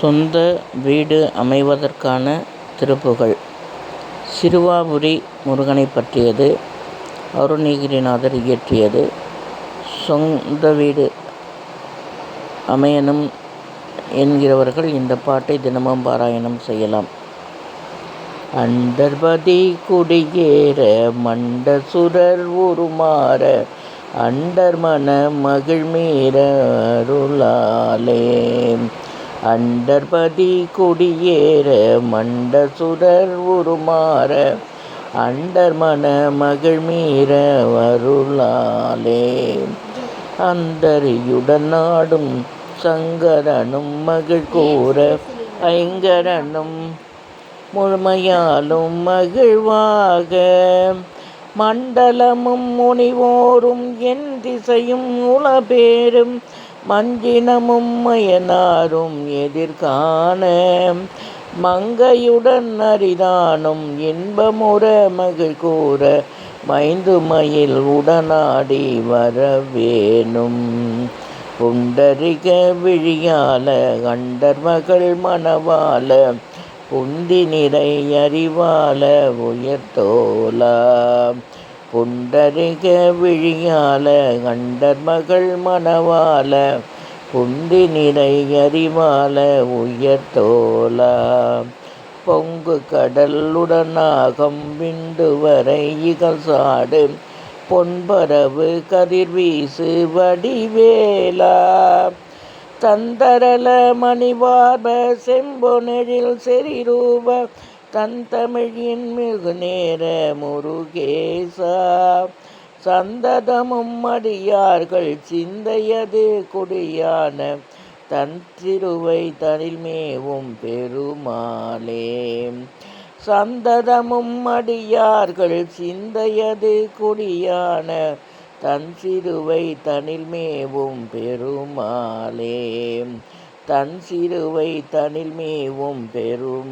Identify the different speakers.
Speaker 1: சொந்த வீடு அமைவதற்கான திருப்புகழ். சிறுவாபுரி முருகனைப் பற்றியது. அருணகிரிநாதர் இயற்றியது. சொந்த வீடு அமையணும் என்கிறவர்கள் இந்த பாட்டை தினமும் பாராயணம் செய்யலாம். அண்டர்பதி குடியேற மண்டசுரர் உருமாற அண்டர்மன மகிழ்மீர அருளாலே. அண்டர்பதி குடியேற மண்டசுரர் உருமாற அண்டர்மன மகிழ்மீர அருளாலே. அந்தரியுடன் நாடும் சங்கரனும் மகிழ்கூற ஐங்கரனும் முழுமையாலும் மகிழ்வாக மண்டலமும் முனிவோரும் என் திசையும் உளபேரும் மஞ்சினமும் மயனாரும் எதிர்காண மங்கையுடன் அரிதானும் இன்பமுற மகிழ்கூற மைந்துமயில் உடனாடி வரவேணும். புண்டரிக விழியால கண்டர்மகள் மணவாள புந்தி நிறை அறிவால உயர்த்தோலா. புண்டரிக விழியால கண்டர்மகள் மணவாள புந்தி நிறை அறிவால உயர்த்தோலா. பொங்கு கடலுடனாகம் விண்டுவரை இகழ்சாடு பொன்பரவு கதிர்வீசு வடிவேலா. தந்தரல மணிவார்ப செம்பொனெழில் செறிரூப தந்தமிழின் மிகுநேர முருகேசா. சந்ததமும் அடியார்கள் சிந்தையது குடியான தன் திருவை தனில்மேவும் பெருமாளே. சந்ததமும் அடியார்கள் சிந்தையது குடியான தன் சிறுவை தனில்மேவும் பெருமாளே. தன் சிறுவை தனில்மேவும் பெருமாளே.